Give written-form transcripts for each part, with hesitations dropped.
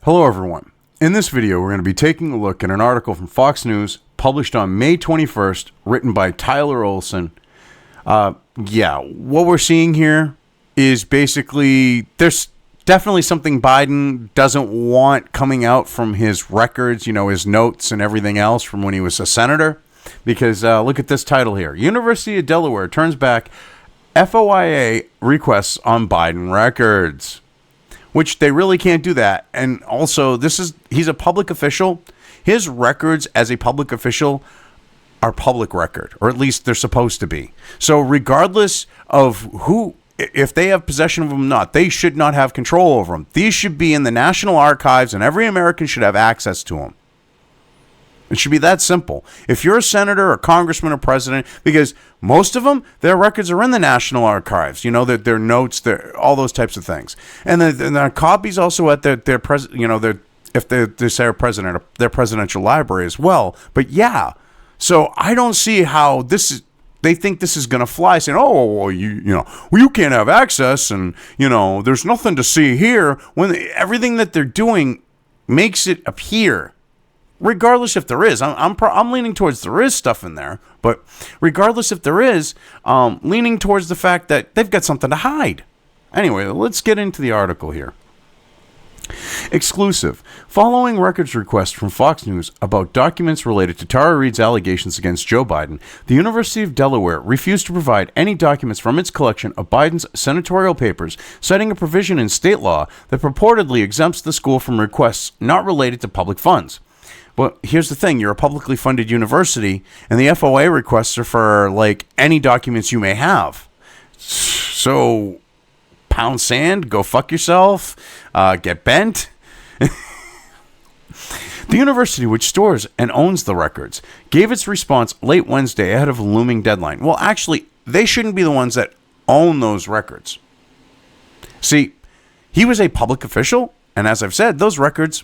Hello everyone. In this video, we're going to be taking a look at an article from Fox News published on May 21st, written by Tyler Olson. What we're seeing here is basically there's definitely something Biden doesn't want coming out from his records, his notes and everything else from when he was a senator. Because look at this title here. University of Delaware turns back FOIA requests on Biden records. Which they really can't do that. And also, he's a public official. His records as a public official are public record, or at least they're supposed to be. So regardless of if they have possession of them or not, they should not have control over them. These should be in the National Archives, and every American should have access to them. It should be that simple. If you're a senator or congressman or president, because most of them, their records are in the National Archives, their notes, all those types of things. And the copies also at their presidential library as well. But yeah, so I don't see how they think this is going to fly, saying, you can't have access and, there's nothing to see here, when everything that they're doing makes it appear. Regardless if there is, I'm leaning towards there is stuff in there, but regardless if there is, leaning towards the fact that they've got something to hide. Anyway, let's get into the article here. Exclusive. Following records request from Fox News about documents related to Tara Reade's allegations against Joe Biden, the University of Delaware refused to provide any documents from its collection of Biden's senatorial papers, citing a provision in state law that purportedly exempts the school from requests not related to public funds. Well, here's the thing. You're a publicly funded university, and the FOIA requests are for, any documents you may have. So, pound sand, go fuck yourself, get bent. The university, which stores and owns the records, gave its response late Wednesday ahead of a looming deadline. Well, actually, they shouldn't be the ones that own those records. See, he was a public official, and as I've said, those records...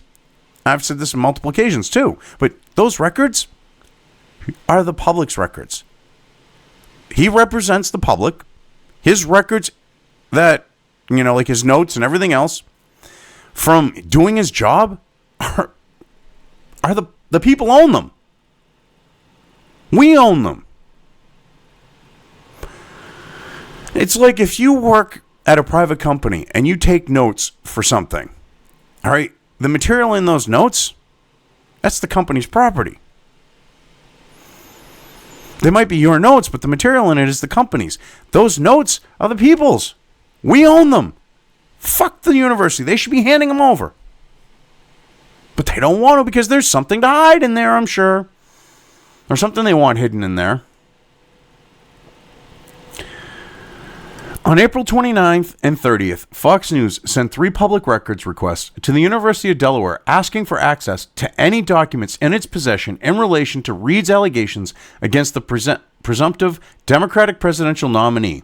I've said this on multiple occasions too, but those records are the public's records. He represents the public. His records that, his notes and everything else from doing his job are the people own them. We own them. It's like if you work at a private company and you take notes for something, all right? The material in those notes, that's the company's property. They might be your notes, but the material in it is the company's. Those notes are the people's. We own them. Fuck the university. They should be handing them over. But they don't want to because there's something to hide in there, I'm sure. Or something they want hidden in there. On April 29th and 30th, Fox News sent 3 public records requests to the University of Delaware asking for access to any documents in its possession in relation to Reade's allegations against the presumptive Democratic presidential nominee.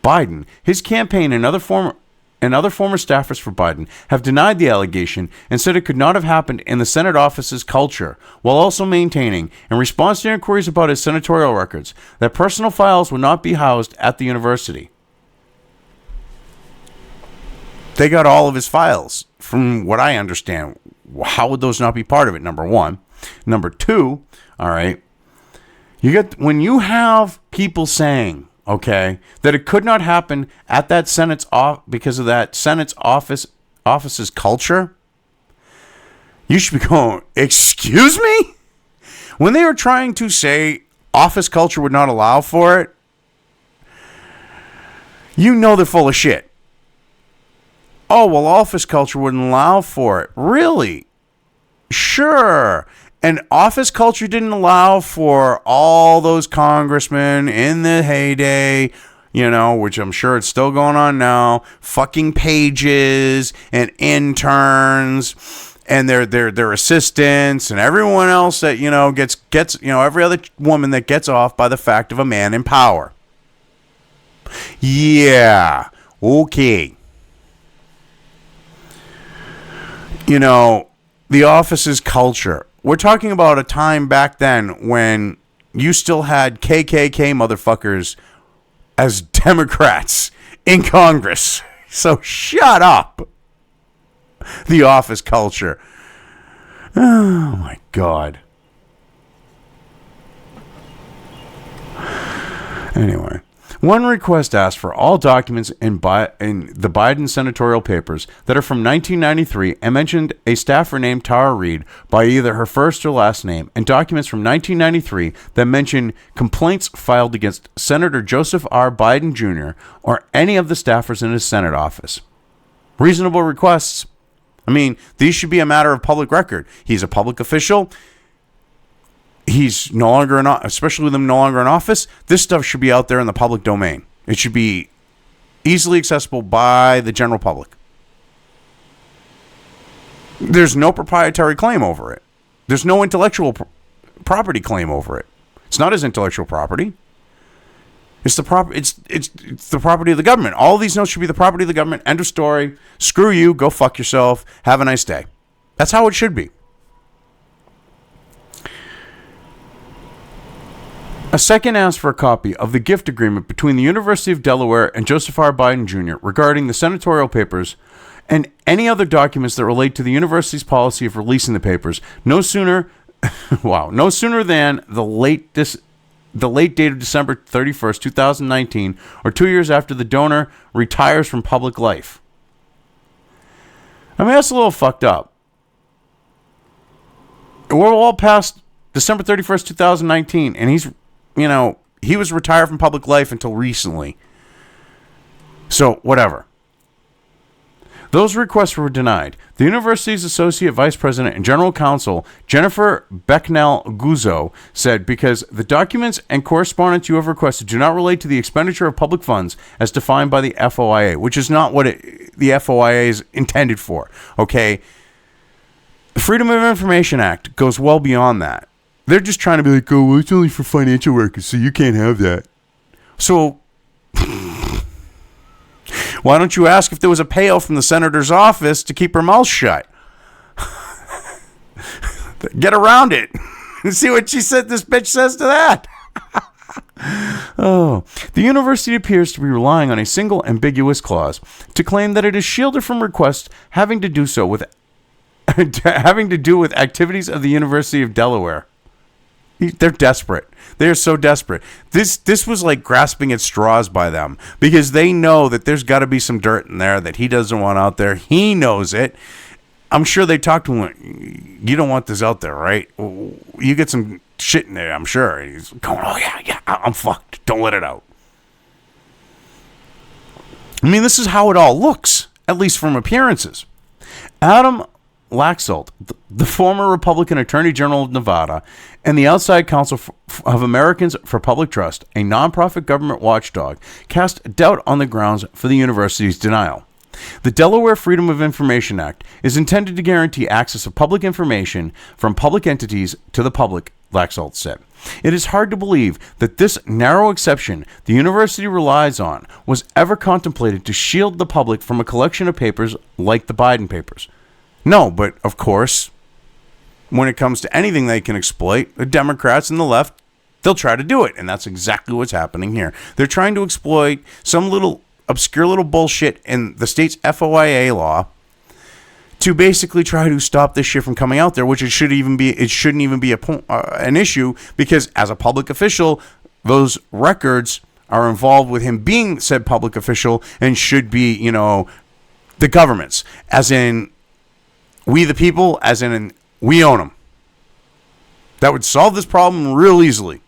Biden, his campaign, and other former staffers for Biden have denied the allegation and said it could not have happened in the Senate office's culture, while also maintaining, in response to inquiries about his senatorial records, that personal files would not be housed at the university. They got all of his files, from what I understand. How would those not be part of it, number one? Number two, all right, when you have people saying, okay, that it could not happen at that Senate's because of that Senate's office's culture, you should be going, excuse me? When they were trying to say office culture would not allow for it, they're full of shit. Oh, well, office culture wouldn't allow for it. Really? Sure. And office culture didn't allow for all those congressmen in the heyday, which I'm sure it's still going on now, fucking pages and interns and their assistants and everyone else that, gets every other woman that gets off by the fact of a man in power. Yeah. Okay. The office's culture. We're talking about a time back then when you still had KKK motherfuckers as Democrats in Congress. So shut up. The office culture. Oh, my God. Anyway, one request asked for all documents in the Biden senatorial papers that are from 1993 and mentioned a staffer named Tara Reid by either her first or last name, and documents from 1993 that mention complaints filed against Senator Joseph R. Biden Jr. or any of the staffers in his Senate office. Reasonable requests. I mean, these should be a matter of public record. He's a public official. He's no longer especially with him no longer in office. This stuff should be out there in the public domain. It should be easily accessible by the general public. There's no proprietary claim over it. There's no intellectual property claim over it. It's not his intellectual property. It's the the property of the government. All of these notes should be the property of the government. End of story. Screw you. Go fuck yourself. Have a nice day. That's how it should be. A second asked for a copy of the gift agreement between the University of Delaware and Joseph R. Biden Jr. regarding the senatorial papers and any other documents that relate to the university's policy of releasing the papers no sooner than the late date of December 31st, 2019, or 2 years after the donor retires from public life. I mean, that's a little fucked up. We're all past December 31st, 2019, and he was retired from public life until recently. So, whatever. Those requests were denied. The university's Associate Vice President and General Counsel, Jennifer Becknell-Guzzo, said, because the documents and correspondence you have requested do not relate to the expenditure of public funds as defined by the FOIA, which is not what the FOIA is intended for, okay? The Freedom of Information Act goes well beyond that. They're just trying to be like, oh, well, it's only for financial workers, so you can't have that. So, why don't you ask if there was a payout from the senator's office to keep her mouth shut? Get around it and see what this bitch says to that. Oh, the university appears to be relying on a single ambiguous clause to claim that it is shielded from requests having to do with activities of the University of Delaware. They're desperate. They are so desperate. This was like grasping at straws by them because they know that there's got to be some dirt in there that he doesn't want out there. He knows it. I'm sure they talked to him. You don't want this out there, right? You get some shit in there, I'm sure. And he's going, oh, yeah, I'm fucked. Don't let it out. I mean, this is how it all looks, at least from appearances. Adam Laxalt, the former Republican Attorney General of Nevada, and the outside counsel of Americans for Public Trust, a nonprofit government watchdog, cast doubt on the grounds for the university's denial. The Delaware Freedom of Information Act is intended to guarantee access of public information from public entities to the public, Laxalt said. It is hard to believe that this narrow exception the university relies on was ever contemplated to shield the public from a collection of papers like the Biden papers. No, but of course, when it comes to anything they can exploit, the Democrats and the left, they'll try to do it. And that's exactly what's happening here. They're trying to exploit some little obscure little bullshit in the state's FOIA law to basically try to stop this shit from coming out there, which it shouldn't even be an issue because as a public official, those records are involved with him being said public official and should be, the government's, as in we the people, as in we own them. That would solve this problem real easily.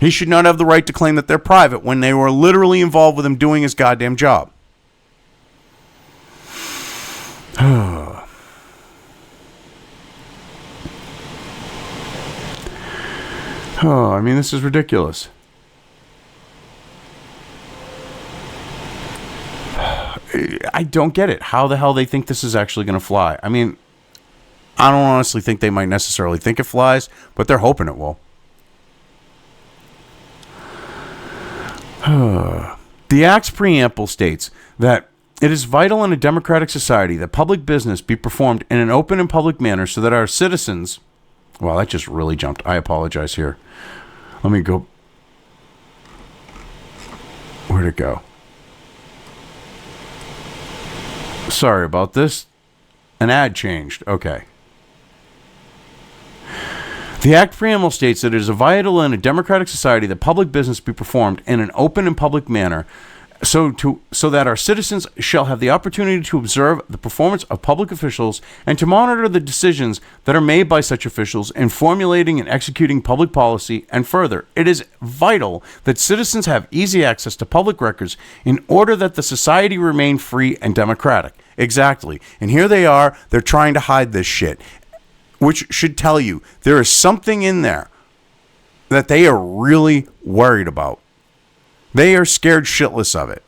He should not have the right to claim that they're private when they were literally involved with him doing his goddamn job. Oh, I mean, this is ridiculous. I don't get it. How the hell they think this is actually going to fly? I mean, I don't honestly think they might necessarily think it flies, but they're hoping it will. The Act's preamble states that it is vital in a democratic society that public business be performed in an open and public manner so that our citizens... Wow, that just really jumped. I apologize here. Let me go... Where'd it go? Sorry about this. An ad changed. Okay. The Act preamble states that it is vital in a democratic society that public business be performed in an open and public manner, so that our citizens shall have the opportunity to observe the performance of public officials and to monitor the decisions that are made by such officials in formulating and executing public policy. And further, it is vital that citizens have easy access to public records in order that the society remain free and democratic. Exactly. And here they are, they're trying to hide this shit, which should tell you there is something in there that they are really worried about. They are scared shitless of it.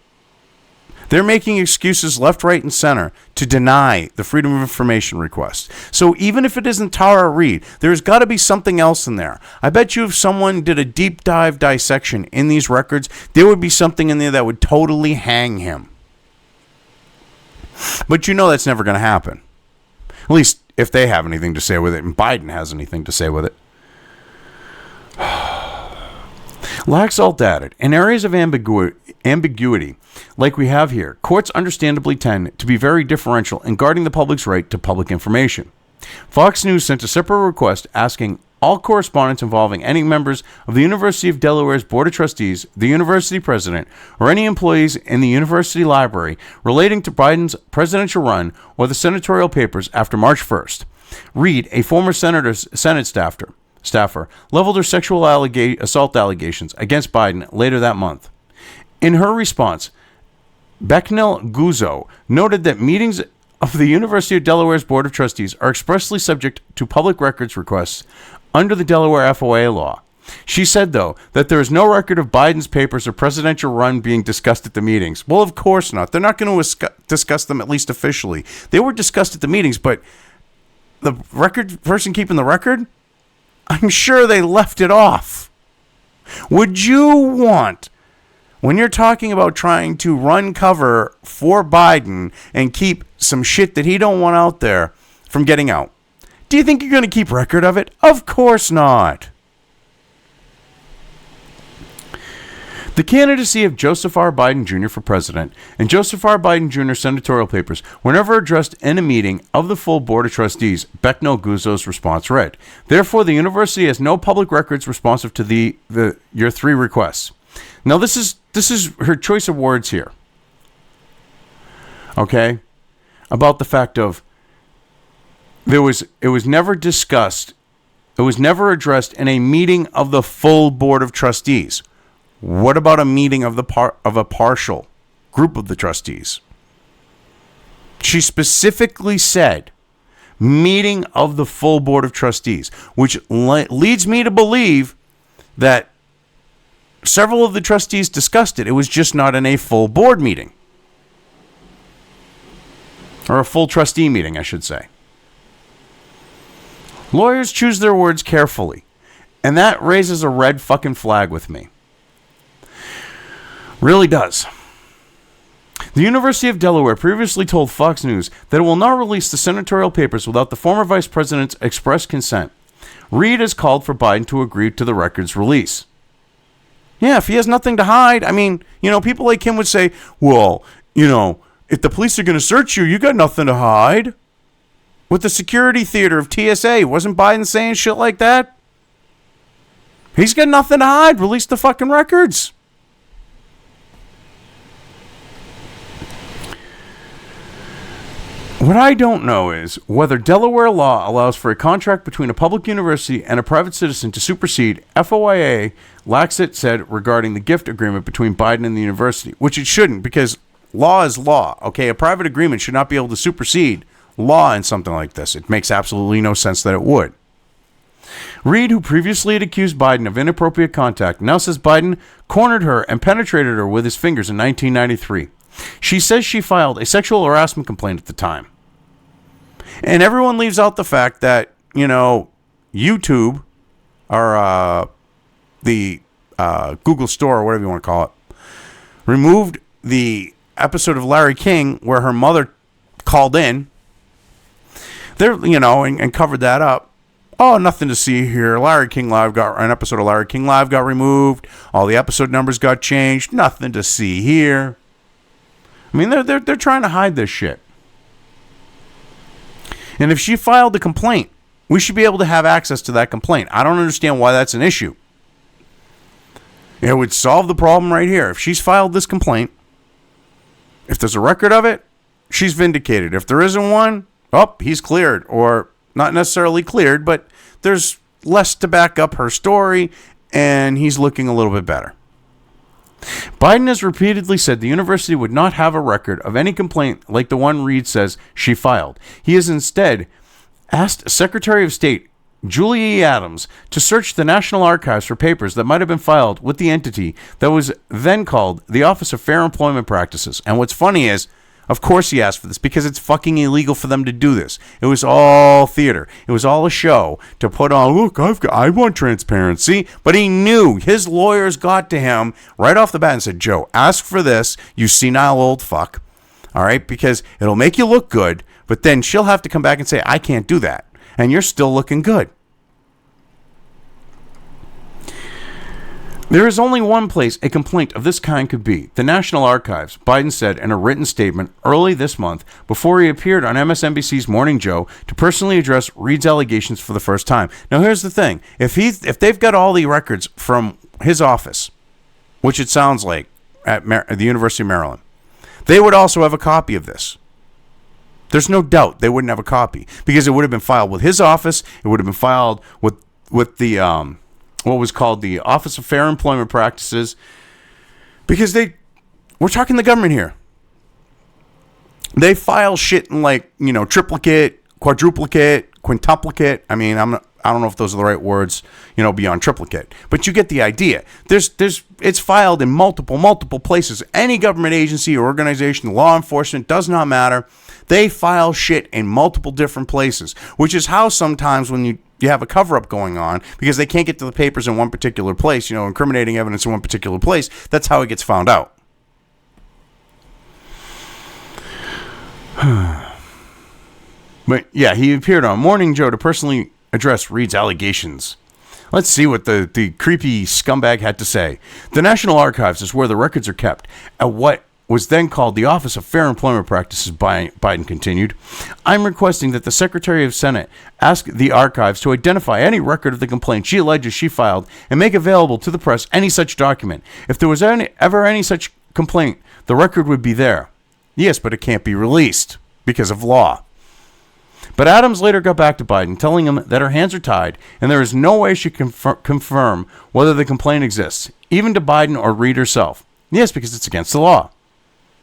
They're making excuses left, right, and center to deny the Freedom of Information request. So even if it isn't Tara Reade, there's got to be something else in there. I bet you if someone did a deep dive dissection in these records, there would be something in there that would totally hang him. But you know that's never going to happen. At least if they have anything to say with it and Biden has anything to say with it. Lacks all data. In areas of ambiguity, like we have here, courts understandably tend to be very differential in guarding the public's right to public information. Fox News sent a separate request asking all correspondence involving any members of the University of Delaware's Board of Trustees, the university president, or any employees in the university library relating to Biden's presidential run or the senatorial papers after March 1st. Reade, a former Senate staffer, leveled her sexual assault allegations against Biden later that month. In her response, Becknell Guzzo noted that meetings of the University of Delaware's Board of Trustees are expressly subject to public records requests under the Delaware FOIA law. She said, though, that there is no record of Biden's papers or presidential run being discussed at the meetings. Well, of course not. They're not going to discuss them, at least officially. They were discussed at the meetings, but the record person keeping the record, I'm sure they left it off. Would you want, when you're talking about trying to run cover for Biden and keep some shit that he don't want out there from getting out, do you think you're going to keep record of it? Of course not. The candidacy of Joseph R. Biden Jr. for president and Joseph R. Biden Jr. senatorial papers were never addressed in a meeting of the full Board of Trustees, Becknell Guzzo's response read. Therefore, the university has no public records responsive to your three requests. Now, this is her choice of words here. Okay? About the fact of it was never discussed, it was never addressed in a meeting of the full Board of Trustees. What about a meeting of a partial group of the trustees? She specifically said meeting of the full Board of Trustees, which leads me to believe that several of the trustees discussed it. It was just not in a full board meeting. Or a full trustee meeting, I should say. Lawyers choose their words carefully, and that raises a red fucking flag with me. Really does. The University of Delaware previously told Fox News that it will not release the senatorial papers without the former vice president's express consent. Reade has called for Biden to agree to the record's release. Yeah, if he has nothing to hide, I mean, people like him would say, well, if the police are going to search you, you got nothing to hide. With the security theater of TSA, wasn't Biden saying shit like that? He's got nothing to hide. Release the fucking records. What I don't know is whether Delaware law allows for a contract between a public university and a private citizen to supersede FOIA, Laxett said regarding the gift agreement between Biden and the university, which it shouldn't, because law is law. Okay, a private agreement should not be able to supersede law in something like this. It makes absolutely no sense that it would. Reade, who previously had accused Biden of inappropriate contact, now says Biden cornered her and penetrated her with his fingers in 1993. She says she filed a sexual harassment complaint at the time. And everyone leaves out the fact that, YouTube, or the Google Store, or whatever you want to call it, removed the episode of Larry King where her mother called in. There, and covered that up. Oh, nothing to see here. An episode of Larry King Live got removed. All the episode numbers got changed. Nothing to see here. I mean, they're trying to hide this shit. And if she filed the complaint, we should be able to have access to that complaint. I don't understand why that's an issue. It would solve the problem right here. If she's filed this complaint, if there's a record of it, she's vindicated. If there isn't one, oh, he's cleared. Or not necessarily cleared, but there's less to back up her story, and he's looking a little bit better. Biden has repeatedly said the university would not have a record of any complaint like the one Reed says she filed. He has instead asked Secretary of State Julia E. Adams to search the National Archives for papers that might have been filed with the entity that was then called the Office of Fair Employment Practices. And what's funny is, of course he asked for this because it's fucking illegal for them to do this. It was all theater. It was all a show to put on, look, I want transparency. But he knew. His lawyers got to him right off the bat and said, Joe, ask for this, you senile old fuck. All right? Because it'll make you look good, but then she'll have to come back and say, I can't do that. And you're still looking good. There is only one place a complaint of this kind could be, the National Archives, Biden said in a written statement early this month before he appeared on MSNBC's Morning Joe to personally address Reed's allegations for the first time. Now, here's the thing. If they've got all the records from his office, which it sounds like at the University of Maryland, they would also have a copy of this. There's no doubt they wouldn't have a copy because it would have been filed with his office. It would have been filed with the what was called the Office of Fair Employment Practices, because we're talking the government here. They file shit in like, triplicate, quadruplicate, quintuplicate. I mean, I don't know if those are the right words, beyond triplicate, but you get the idea. It's filed in multiple places. Any government agency or organization, law enforcement, does not matter. They file shit in multiple different places, which is how sometimes when you have a cover-up going on, because they can't get to the papers in one particular place, incriminating evidence in one particular place, that's how it gets found out. But yeah, he appeared on Morning Joe to personally address Reed's allegations. Let's see what the creepy scumbag had to say. The National Archives is where the records are kept at what was then called the Office of Fair Employment Practices, Biden continued. I'm requesting that the Secretary of Senate ask the archives to identify any record of the complaint she alleges she filed and make available to the press any such document. If there was ever any such complaint, the record would be there. Yes, but it can't be released because of law. But Adams later got back to Biden, telling him that her hands are tied and there is no way she can confirm whether the complaint exists, even to Biden or Reed herself. Yes, because it's against the law.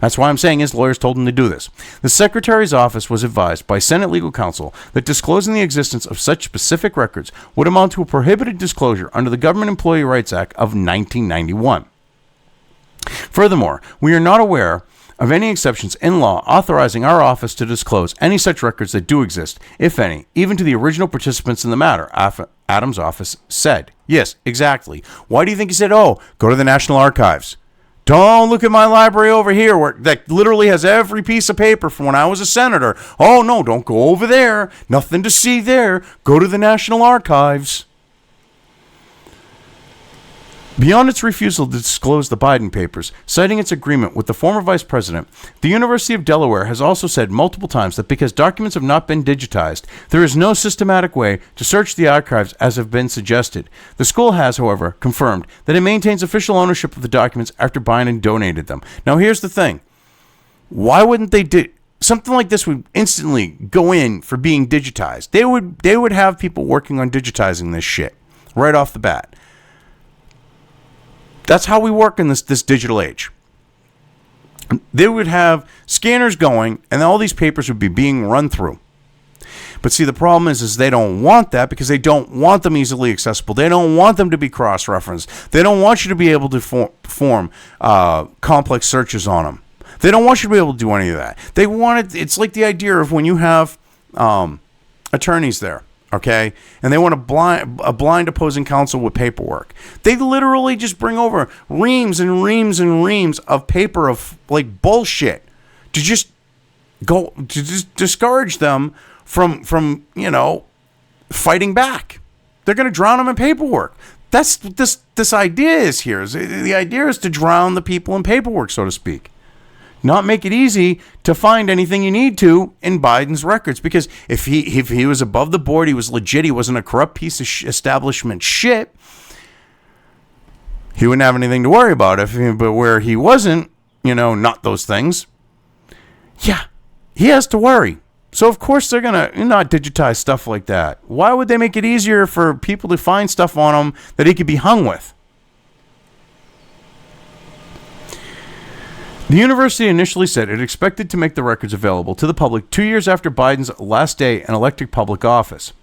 That's why I'm saying his lawyers told him to do this. The Secretary's office was advised by Senate legal counsel that disclosing the existence of such specific records would amount to a prohibited disclosure under the Government Employee Rights Act of 1991. Furthermore, we are not aware of any exceptions in law authorizing our office to disclose any such records that do exist, if any, even to the original participants in the matter, Adams' office said. Yes, exactly. Why do you think he said, go to the National Archives? Don't look at my library over here that literally has every piece of paper from when I was a senator. Oh, no, don't go over there. Nothing to see there. Go to the National Archives. Beyond its refusal to disclose the Biden papers, citing its agreement with the former vice president, the University of Delaware has also said multiple times that because documents have not been digitized, there is no systematic way to search the archives as have been suggested. The school has, however, confirmed that it maintains official ownership of the documents after Biden donated them. Now, here's the thing. Why wouldn't they do something like this? Would instantly go in for being digitized. They would have people working on digitizing this shit right off the bat. That's how we work in this digital age. They would have scanners going, and all these papers would be being run through. But see, the problem is they don't want that because they don't want them easily accessible. They don't want them to be cross-referenced. They don't want you to be able to perform complex searches on them. They don't want you to be able to do any of that. They want it. It's like the idea of when you have attorneys there. Okay, and they want a blind opposing counsel with paperwork. They literally just bring over reams and reams and reams of paper of like bullshit to just discourage them from fighting back. They're going to drown them in paperwork. That's what this idea is here. The idea is to drown the people in paperwork, so to speak. not make it easy to find anything you need to in Biden's records. Because if he was above the board, he was legit, he wasn't a corrupt piece of establishment shit, he wouldn't have anything to worry about. But where he wasn't, not those things, yeah, he has to worry. So of course they're going to not digitize stuff like that. Why would they make it easier for people to find stuff on him that he could be hung with? The university initially said it expected to make the records available to the public 2 years after Biden's last day in elected public office,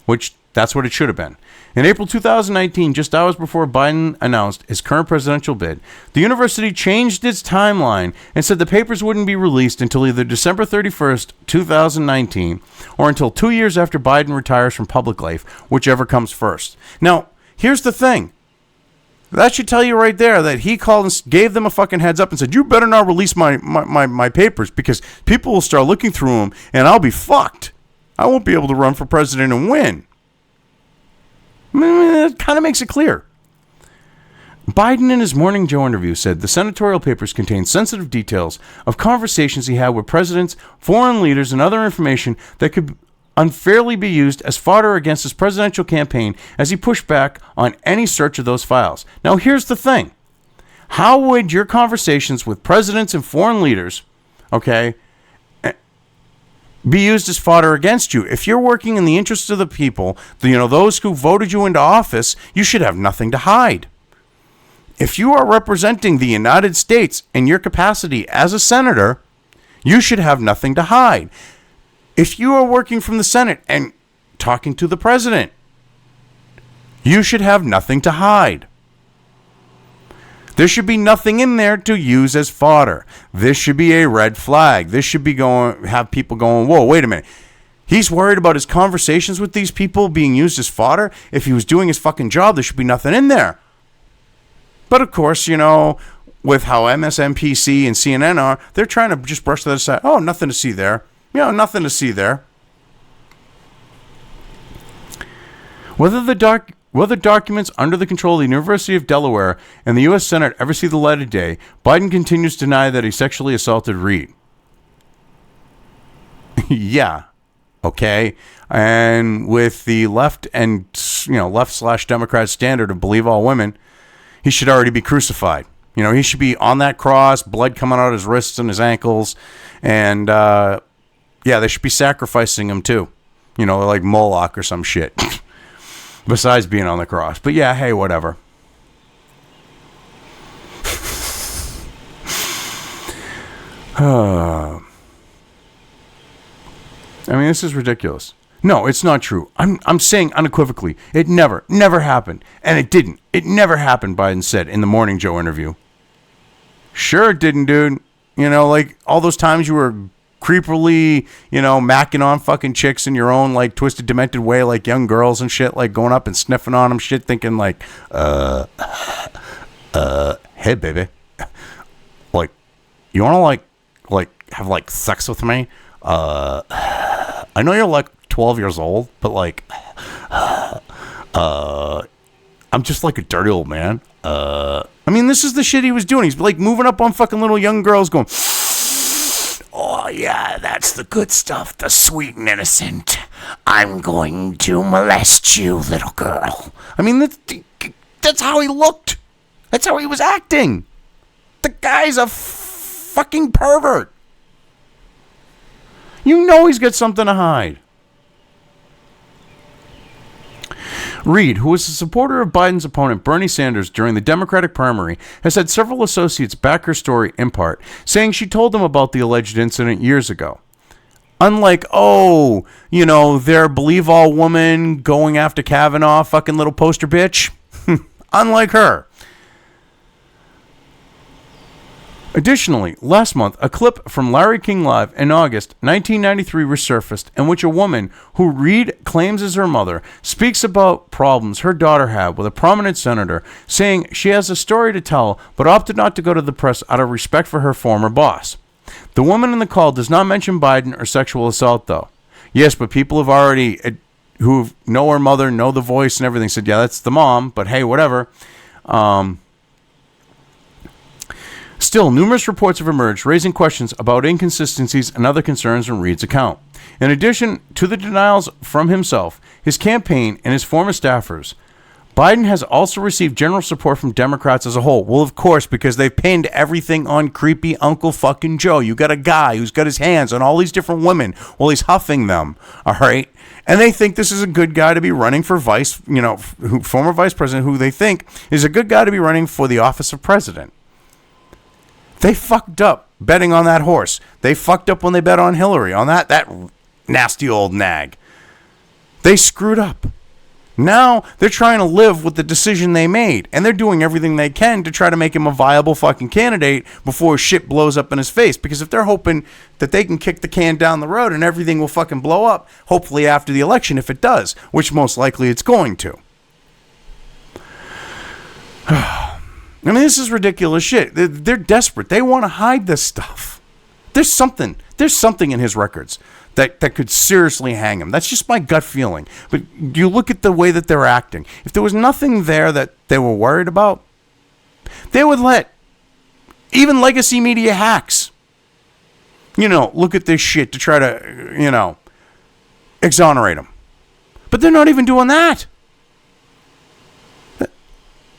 which that's what it should have been. In April 2019, just hours before Biden announced his current presidential bid, the university changed its timeline and said the papers wouldn't be released until either December 31st, 2019, or until 2 years after Biden retires from public life, whichever comes first. Now, here's the thing. That should tell you right there that he called and gave them a fucking heads up and said, you better not release my papers because people will start looking through them and I'll be fucked. I won't be able to run for president and win. It kind of makes it clear. Biden in his Morning Joe interview said the senatorial papers contain sensitive details of conversations he had with presidents, foreign leaders, and other information that could unfairly be used as fodder against his presidential campaign as he pushed back on any search of those files. Now, here's the thing. How would your conversations with presidents and foreign leaders, be used as fodder against you? If you're working in the interests of the people, those who voted you into office, you should have nothing to hide. If you are representing the United States in your capacity as a senator, you should have nothing to hide. If you are working from the Senate and talking to the president, you should have nothing to hide. There should be nothing in there to use as fodder. This should be a red flag. This should be have people going, whoa, wait a minute. He's worried about his conversations with these people being used as fodder. If he was doing his fucking job, there should be nothing in there. But of course, with how MSNBC and CNN are, they're trying to just brush that aside. Oh, nothing to see there. Nothing to see there. Whether documents under the control of the University of Delaware and the U.S. Senate ever see the light of day, Biden continues to deny that he sexually assaulted Reed. Yeah. Okay. And with the left and, left/Democrat standard of believe all women, he should already be crucified. He should be on that cross, blood coming out of his wrists and his ankles. And, they should be sacrificing him too. Like Moloch or some shit. Besides being on the cross. But yeah, hey, whatever. This is ridiculous. No, it's not true. I'm saying unequivocally, it never happened. And it didn't. It never happened, Biden said in the Morning Joe interview. Sure it didn't, dude. Like all those times you were creepily, macking on fucking chicks in your own, like, twisted, demented way, like young girls and shit, like, going up and sniffing on them, shit, thinking, like, hey, baby, like, you want to, like, have, like, sex with me? I know you're, like, 12 years old, but, like, I'm just, like, a dirty old man. This is the shit he was doing. He's, like, moving up on fucking little young girls going, oh, yeah, that's the good stuff, the sweet and innocent. I'm going to molest you, little girl. That's how he looked. That's how he was acting. The guy's a fucking pervert. He's got something to hide. Reed, who was a supporter of Biden's opponent Bernie Sanders during the Democratic primary, has had several associates back her story in part, saying she told them about the alleged incident years ago. Unlike, their believe all woman going after Kavanaugh, fucking little poster bitch. Unlike her. Additionally, last month, a clip from Larry King Live in August 1993 resurfaced in which a woman who Reed claims is her mother speaks about problems her daughter had with a prominent senator, saying she has a story to tell but opted not to go to the press out of respect for her former boss. The woman in the call does not mention Biden or sexual assault, though. Yes, but people have already, who know her mother, know the voice and everything, said, yeah, that's the mom, but hey, whatever. Still, numerous reports have emerged raising questions about inconsistencies and other concerns in Reid's account. In addition to the denials from himself, his campaign, and his former staffers, Biden has also received general support from Democrats as a whole. Well, of course, because they've pinned everything on creepy Uncle fucking Joe. You got a guy who's got his hands on all these different women while he's huffing them, all right? And they think this is a good guy to be running for former vice president, who they think is a good guy to be running for the office of president. They fucked up betting on that horse. They fucked up when they bet on Hillary, on that nasty old nag. They screwed up. Now they're trying to live with the decision they made, and they're doing everything they can to try to make him a viable fucking candidate before shit blows up in his face. Because if they're hoping that they can kick the can down the road and everything will fucking blow up, hopefully after the election, if it does, which most likely it's going to. I mean, this is ridiculous shit. They're desperate. They want to hide this stuff. There's something in his records that could seriously hang him. That's just my gut feeling. But you look at the way that they're acting. If there was nothing there that they were worried about, they would let even legacy media hacks, look at this shit to try to, exonerate him. But they're not even doing that.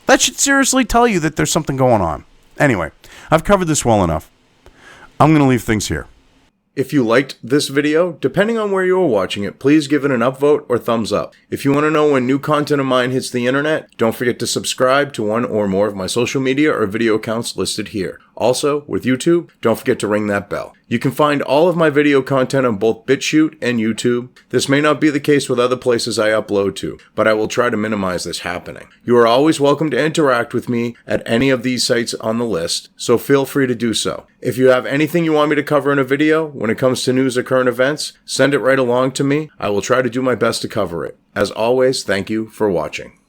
That should seriously tell you that there's something going on. Anyway, I've covered this well enough. I'm going to leave things here. If you liked this video, depending on where you are watching it, please give it an upvote or thumbs up. If you want to know when new content of mine hits the internet, don't forget to subscribe to one or more of my social media or video accounts listed here. Also, with YouTube, don't forget to ring that bell. You can find all of my video content on both BitChute and YouTube. This may not be the case with other places I upload to, but I will try to minimize this happening. You are always welcome to interact with me at any of these sites on the list, so feel free to do so. If you have anything you want me to cover in a video, when it comes to news or current events, send it right along to me. I will try to do my best to cover it. As always, thank you for watching.